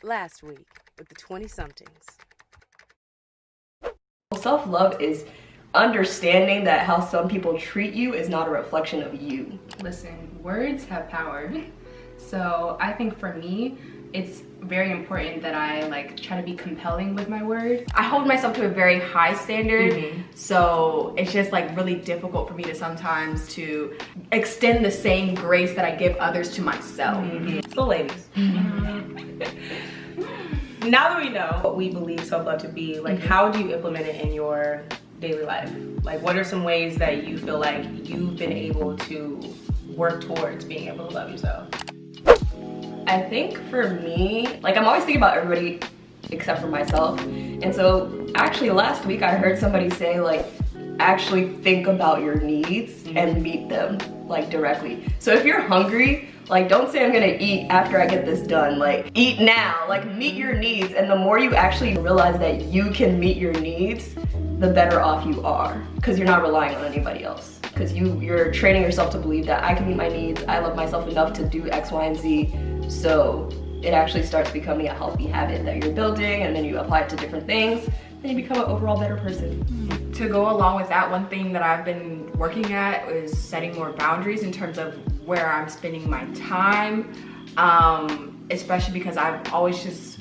Last week with the 20-somethings. Self-love is understanding that how some people treat you is not a reflection of you. Listen, words have power. So I think for me, it's very important that I try to be compelling with my word. I hold myself to a very high standard, so it's just really difficult for me to sometimes to extend the same grace that I give others to myself. So ladies, now that we know what we believe self-love to be, how do you implement it in your daily life? What are some ways that you feel like you've been able to work towards being able to love yourself? I think for me, I'm always thinking about everybody except for myself. And so actually last week I heard somebody say actually think about your needs and meet them directly. So if you're hungry, don't say I'm gonna eat after I get this done. Eat now, meet your needs. And the more you actually realize that you can meet your needs, the better off you are, because you're not relying on anybody else. Because you're training yourself to believe that I can meet my needs, I love myself enough to do X, Y, and Z. So it actually starts becoming a healthy habit that you're building, and then you apply it to different things, and you become an overall better person. To go along with that, one thing that I've been working at is setting more boundaries in terms of where I'm spending my time, especially because I've always just,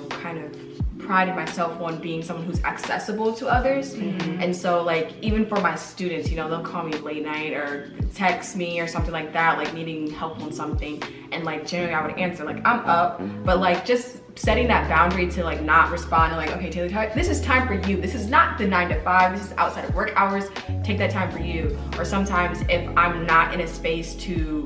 kind of prided myself on being someone who's accessible to others. And so even for my students, they'll call me late night or text me or something like that, needing help on something, and generally I would answer I'm up, but just setting that boundary to not respond and okay, Taylor, this is time for you. This is not the 9 to 5. This is outside of work hours. Take that time for you. Or sometimes if I'm not in a space to,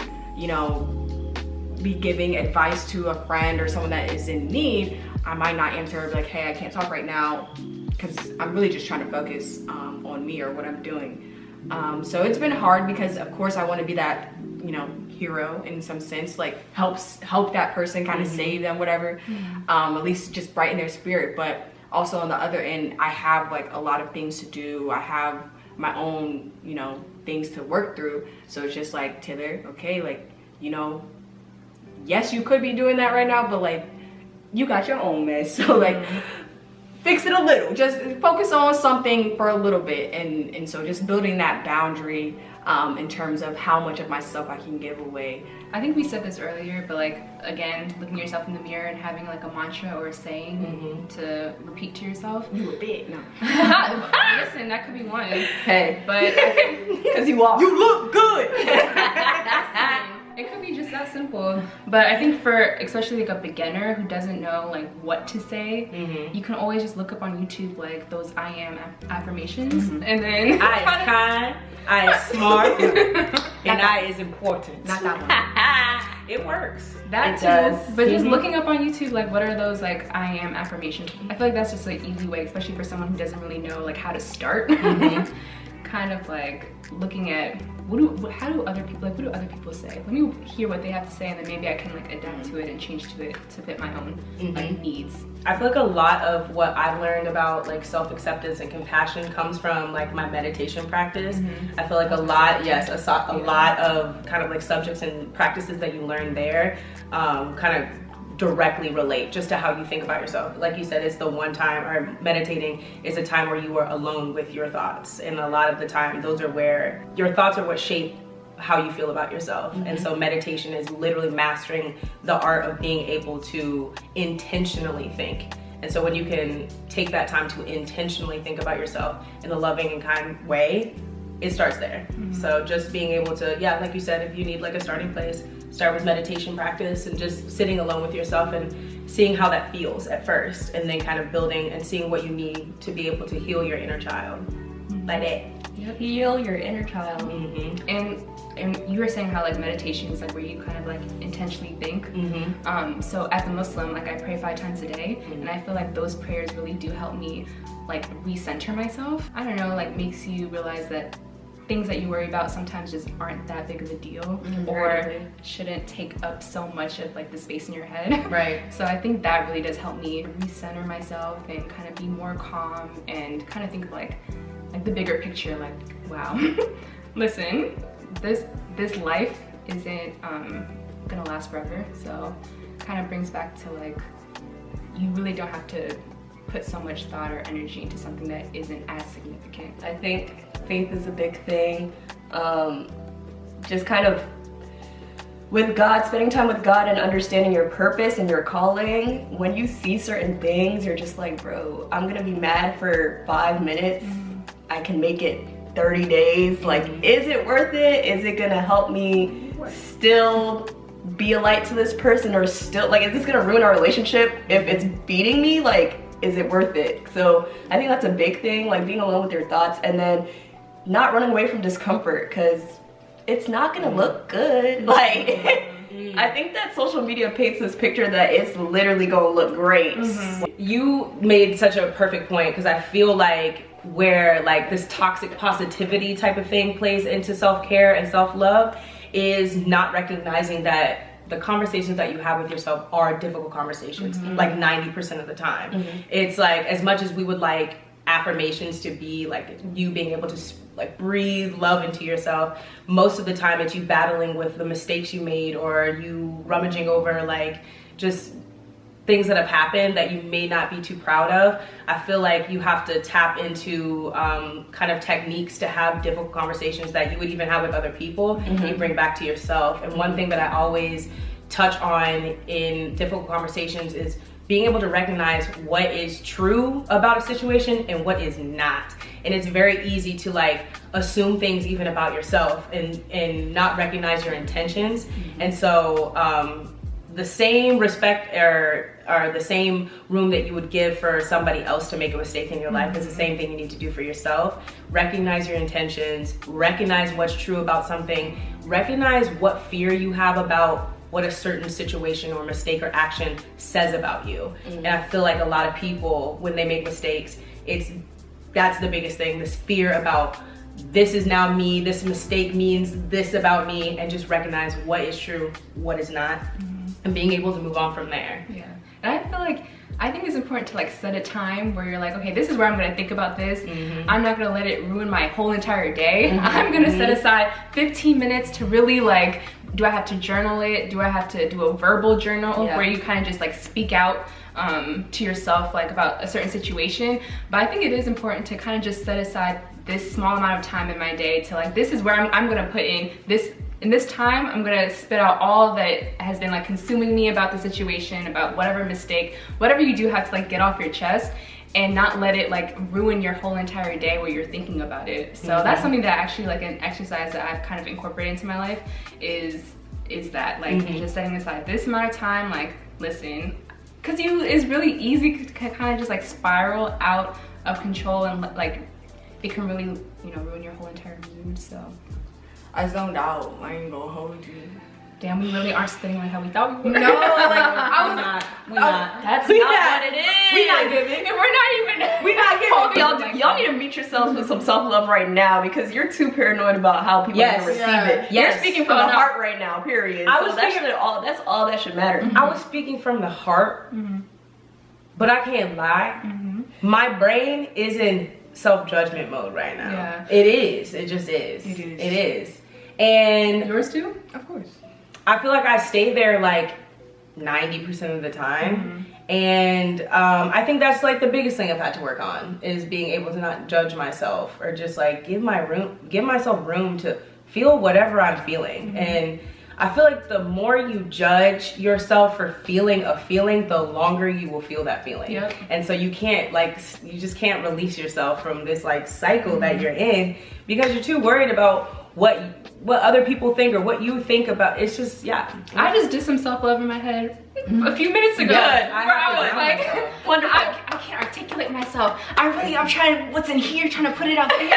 be giving advice to a friend or someone that is in need, I might not answer, be hey, I can't talk right now, because I'm really just trying to focus on me or what I'm doing. So it's been hard because of course I want to be that, hero in some sense, help that person, kind of save them, whatever, at least just brighten their spirit. But also on the other end, I have a lot of things to do. I have my own, things to work through. So it's just Taylor, okay, yes, you could be doing that right now, but you got your own mess. So fix it a little, just focus on something for a little bit. And so just building that boundary in terms of how much of myself I can give away. I think we said this earlier, but again, looking yourself in the mirror and having a mantra or a saying to repeat to yourself. You a bit, no. Listen, that could be one. Hey, but because you look good. It could be just that simple. But I think for especially a beginner who doesn't know what to say, you can always just look up on YouTube those I am affirmations, and then I is kind, I is smart, and I is important. Not that one. It works. That It too. does. But just looking up on YouTube, what are those I am affirmations? I feel that's just an easy way, especially for someone who doesn't really know how to start. Kind of looking at what do other people say? Let me hear what they have to say, and then maybe I can adapt to it and change to it to fit my own needs. I feel a lot of what I've learned about self-acceptance and compassion comes from my meditation practice. I feel a lot, yes, a lot of kind of subjects and practices that you learn there kind of directly relate just to how you think about yourself. Like you said, it's the one time, or meditating is a time where you are alone with your thoughts, and a lot of the time those are where your thoughts are what shape how you feel about yourself. And so meditation is literally mastering the art of being able to intentionally think. And so when you can take that time to intentionally think about yourself in a loving and kind way, it starts there. So just being able to, yeah, like you said, if you need a starting place, start with meditation practice and just sitting alone with yourself and seeing how that feels at first, and then kind of building and seeing what you need to be able to heal your inner child. Like that. Yep. Heal your inner child. And you were saying how meditation is where you kind of intentionally think. So as a Muslim, I pray 5 times a day, and I feel those prayers really do help me recenter myself. I don't know, makes you realize that things that you worry about sometimes just aren't that big of a deal, or shouldn't take up so much of the space in your head. Right. So I think that really does help me recenter myself and kind of be more calm and kind of think of the bigger picture. Wow, listen, this life isn't gonna last forever. So kind of brings back to you really don't have to put so much thought or energy into something that isn't as significant. I think faith is a big thing. Just kind of with God, spending time with God and understanding your purpose and your calling. When you see certain things, you're just like, bro, I'm gonna be mad for 5 minutes. I can make it 30 days. Like, is it worth it? Is it gonna help me still be a light to this person, or still, like, is this gonna ruin our relationship if it's beating me? Like, is it worth it? So I think that's a big thing, like being alone with your thoughts, and then not running away from discomfort, because it's not gonna look good. Like, I think that social media paints this picture that it's literally gonna look great. You made such a perfect point, because I feel like where like this toxic positivity type of thing plays into self-care and self-love is not recognizing that the conversations that you have with yourself are difficult conversations, like 90% of the time. It's like, as much as we would like affirmations to be like you being able to like breathe love into yourself, most of the time it's you battling with the mistakes you made, or you rummaging over like just things that have happened that you may not be too proud of. I feel like you have to tap into kind of techniques to have difficult conversations that you would even have with other people, you bring back to yourself. And one thing that I always touch on in difficult conversations is being able to recognize what is true about a situation and what is not. And it's very easy to like assume things even about yourself and not recognize your intentions. And so the same respect or the same room that you would give for somebody else to make a mistake in your life is the same thing you need to do for yourself. Recognize your intentions, recognize what's true about something, recognize what fear you have about what a certain situation or mistake or action says about you. And I feel like a lot of people, when they make mistakes, that's the biggest thing, this fear about this is now me, this mistake means this about me, and just recognize what is true, what is not, and being able to move on from there. Yeah, and I feel like, I think it's important to like set a time where you're like, okay, this is where I'm gonna think about this. I'm not gonna let it ruin my whole entire day. I'm gonna set aside 15 minutes to really like, do I have to journal it? Do I have to do a verbal journal where you kind of just like speak out to yourself like about a certain situation? But I think it is important to kind of just set aside this small amount of time in my day to like, this is where I'm gonna put in this time, I'm gonna spit out all that has been like consuming me about the situation, about whatever mistake, whatever you do have to like get off your chest, and not let it like ruin your whole entire day where you're thinking about it. So that's something that actually like an exercise that I've kind of incorporated into my life is that like just setting aside this amount of time, like listen, because it's really easy to kind of just like spiral out of control, and like it can really, you know, ruin your whole entire mood. So I zoned out. I ain't gonna hold you. damn, we really aren't spitting like how we thought we were. No, like I was We're not. That's We not not. what it is. We not giving. We're not even. We not giving. Y'all need to meet yourselves with some self-love right now, because you're too paranoid about how people are gonna receive it. Yes. You're speaking from Oh, the no. heart right now, period. I So was that's speaking- that's all that should matter. I was speaking from the heart, but I can't lie. My brain is in self-judgment mode right now. Yeah. It is. It just is. It is. It is. And Yours too? Of course. I feel like I stay there like 90% of the time. And I think that's like the biggest thing I've had to work on, is being able to not judge myself, or just like give myself room to feel whatever I'm feeling. And I feel like the more you judge yourself for feeling a feeling, the longer you will feel that feeling. Yep. And so you just can't release yourself from this like cycle that you're in, because you're too worried about what other people think or what you think about. It's just, I just did some self-love in my head a few minutes ago. Good. Where I I was feel like, myself. Wonderful. I can't articulate myself. I'm trying, what's in here, trying to put it out there.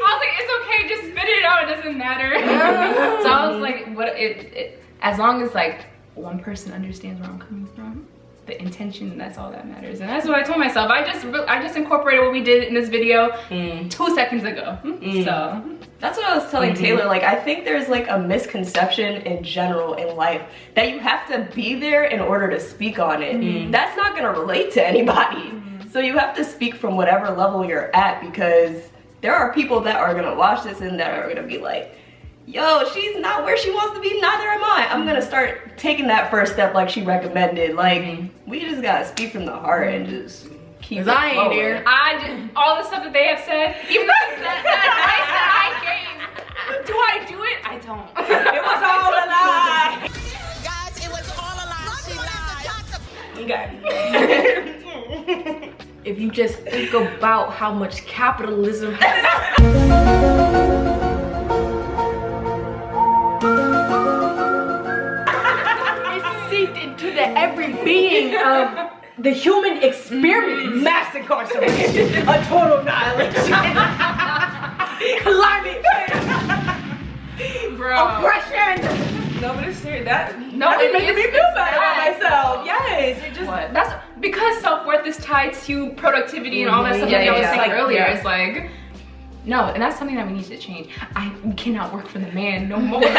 I was like, it's okay, just spit it out, it doesn't matter. So I was like, as long as like one person understands where I'm coming from, the intention, that's all that matters. And that's what I told myself. I just incorporated what we did in this video 2 seconds ago. So That's what I was telling Taylor. Like, I think there's like a misconception in general in life that you have to be there in order to speak on it. That's not gonna relate to anybody. So you have to speak from whatever level you're at, because there are people that are gonna watch this and that are gonna be like, yo, she's not where she wants to be, neither am I. I'm gonna start taking that first step like she recommended. Like, we just gotta speak from the heart and just keep it I ain't flowing. there. I did all the stuff that they have said, even that advice that I gave. Do I do it? I don't. It was all a lie. Guys, it was all a lie. She lied. You got it. If you just think about how much capitalism has it's seeped into the every being of the human experience. Mass incarceration. A total annihilation. Climate change. Bro. Oppression. No, but it's serious. That No, be it making me is. feel bad about It's myself. Yes, it just. What? That's because self-worth is tied to productivity and all that stuff Yeah, that I was yeah, saying yeah. earlier. Yeah. It's like, no, and that's something that we need to change. I cannot work for the man no more. Tear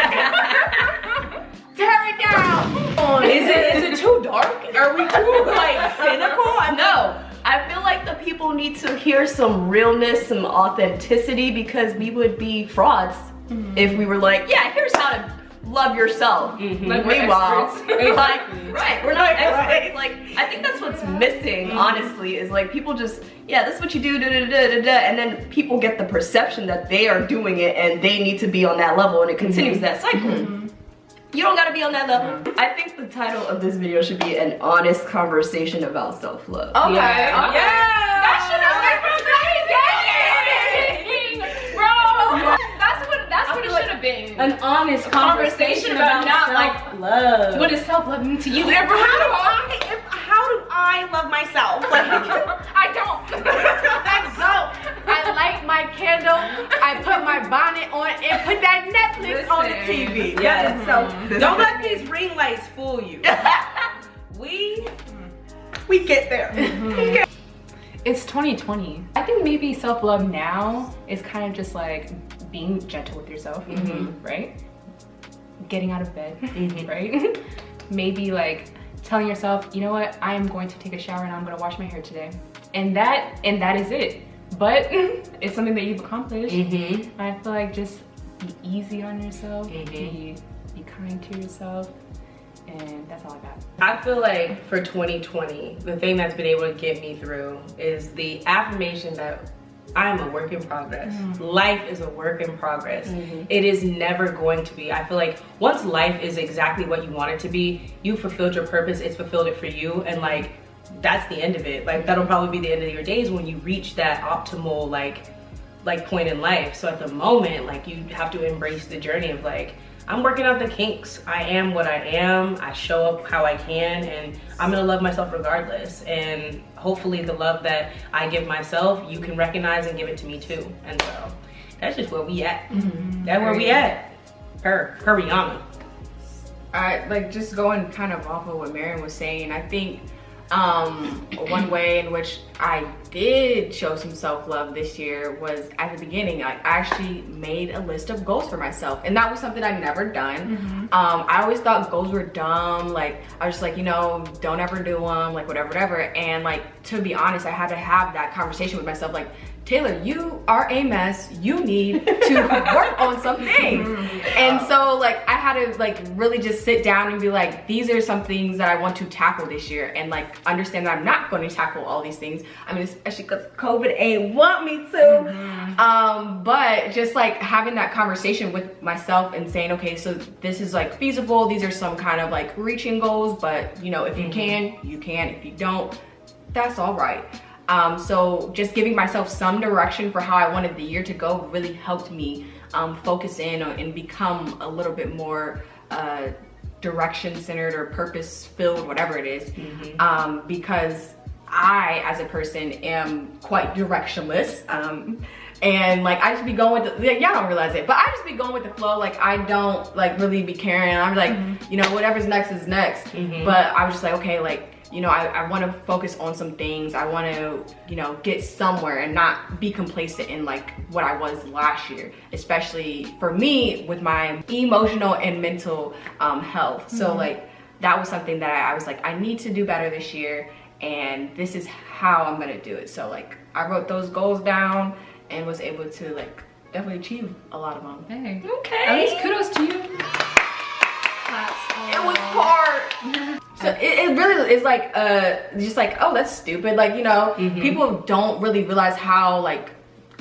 it down. Is it too dark? Are we too like cynical? No, I feel like the people need to hear some realness, some authenticity, because we would be frauds if we were like, yeah, here's how to love yourself. Like we're Meanwhile, experts. like, right, we're not experts. Like, I think that's what's missing, honestly, is like people just, yeah, that's what you do, da da da da da, and then people get the perception that they are doing it and they need to be on that level, and it continues that cycle. You don't gotta be on that level. I think the title of this video should be an honest conversation about self-love. Okay. Yeah. Okay. That should have been from the beginning, bro. That's what it should have been. An honest conversation about not, like, self-love. What does self-love mean to you? How do I love myself? Like, I don't. So I light my candle, I put my bonnet on, and put that Netflix on the TV. yes. So don't let these ring lights fool you. we get there. It's 2020. I think maybe self-love now is kind of just like being gentle with yourself, right? Getting out of bed, right? Maybe like telling yourself, you know what, I am going to take a shower and I'm gonna wash my hair today. And that is it. But it's something that you've accomplished. And I feel like just be easy on yourself, be kind to yourself, and that's all I got. I feel like for 2020, the thing that's been able to get me through is the affirmation that I'm a work in progress. Life is a work in progress. It is never going to be. I feel like once life is exactly what you want it to be, you fulfilled your purpose, it's fulfilled it for you, and like that's the end of it. Like that'll probably be the end of your days when you reach that optimal like point in life. So at the moment, like you have to embrace the journey of like, I'm working out the kinks. I am what I am. I show up how I can, and I'm gonna love myself regardless. And hopefully the love that I give myself, you can recognize and give it to me too. And so that's just where we at. That's where we at. Her Rihanna. I like just going kind of off of what Marion was saying. I think one way in which I did show some self-love this year was at the beginning. Like, I actually made a list of goals for myself, and that was something I'd never done. I always thought goals were dumb. Like I was just like, you know, don't ever do them, like whatever. And like, to be honest, I had to have that conversation with myself, like, Taylor, you are a mess. You need to work on some things. And so like I had to like really just sit down and be like, these are some things that I want to tackle this year, and like understand that I'm not going to tackle all these things. I mean, especially because COVID ain't want me to. But just like having that conversation with myself and saying, okay, so this is like feasible. These are some kind of like reaching goals, but you know, if you can, you can. If you don't, that's all right. So just giving myself some direction for how I wanted the year to go really helped me focus in and become a little bit more direction centered or purpose filled, whatever it is. Because I, as a person, am quite directionless. And like I just be going with the, y'all don't realize it, but I just be going with the flow. Like I don't like really be caring. I'm like, you know, whatever's next is next. But I was just like, okay, like, you know, I want to focus on some things. I want to, you know, get somewhere and not be complacent in like what I was last year, especially for me with my emotional and mental health. So like that was something that I was like, I need to do better this year, and this is how I'm gonna do it. So like I wrote those goals down and was able to like definitely achieved a lot of them. Hey. Okay. At least kudos to you. Claps. It was hard. So it really is like just like, oh, that's stupid. Like, you know, people don't really realize how like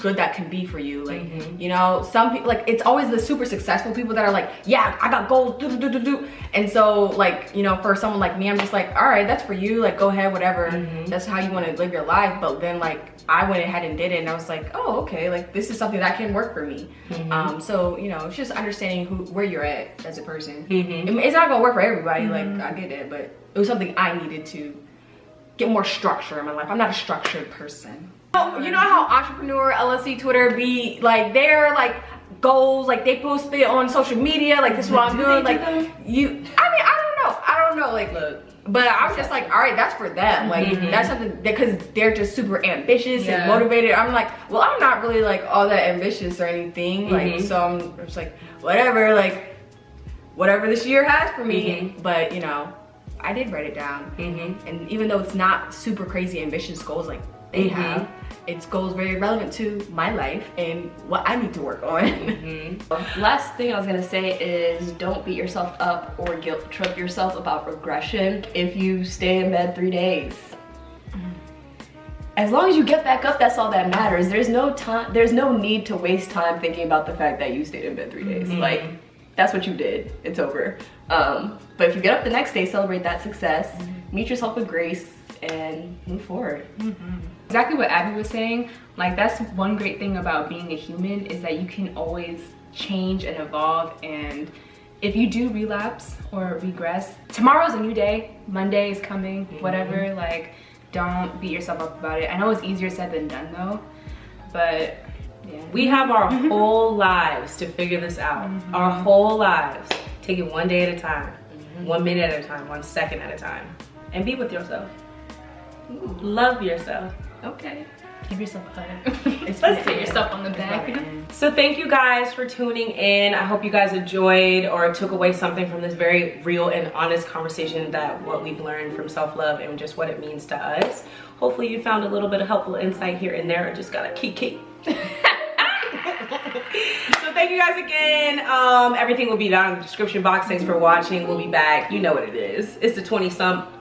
good that can be for you. Like, you know, some people, like, it's always the super successful people that are like, yeah, I got goals, do. And so, like, you know, for someone like me, I'm just like, all right, that's for you, like, go ahead, whatever. That's how you want to live your life. But then, like, I went ahead and did it, and I was like, oh, okay, like, this is something that can work for me. So, you know, it's just understanding where you're at as a person. It's not gonna work for everybody, like, I get it, but it was something I needed to get more structure in my life. I'm not a structured person. You know how Entrepreneur, LLC, Twitter be like, they're like goals, like they post it on social media, like this is what I'm doing. Like I mean, I don't know, like, look, but I was just like, all right, that's for them. Like that's something, because they're just super ambitious and motivated. I'm like, well, I'm not really like all that ambitious or anything. Like, so I'm just like, whatever, like whatever this year has for me. But you know, I did write it down. And even though it's not super crazy ambitious goals like they have, it's goals very relevant to my life and what I need to work on. Last thing I was gonna say is don't beat yourself up or guilt trip yourself about regression if you stay in bed 3 days. As long as you get back up, that's all that matters. There's no need to waste time thinking about the fact that you stayed in bed 3 days. Like, that's what you did, it's over. But if you get up the next day, celebrate that success, meet yourself with grace, and move forward. Exactly what Abby was saying, like that's one great thing about being a human, is that you can always change and evolve, and if you do relapse or regress, tomorrow's a new day, Monday is coming, whatever, like don't beat yourself up about it. I know it's easier said than done though, but yeah. We have our whole lives to figure this out. Our whole lives. Take it one day at a time, 1 minute at a time, 1 second at a time, and be with yourself. Love yourself. Okay. Give yourself a hug. Let's Pat yourself on the back. So thank you guys for tuning in. I hope you guys enjoyed or took away something from this very real and honest conversation, that what we've learned from self-love and just what it means to us. Hopefully you found a little bit of helpful insight here and there. I just got a key. So thank you guys again. Everything will be down in the description box. Thanks for watching. We'll be back. You know what it is. It's the 20-something.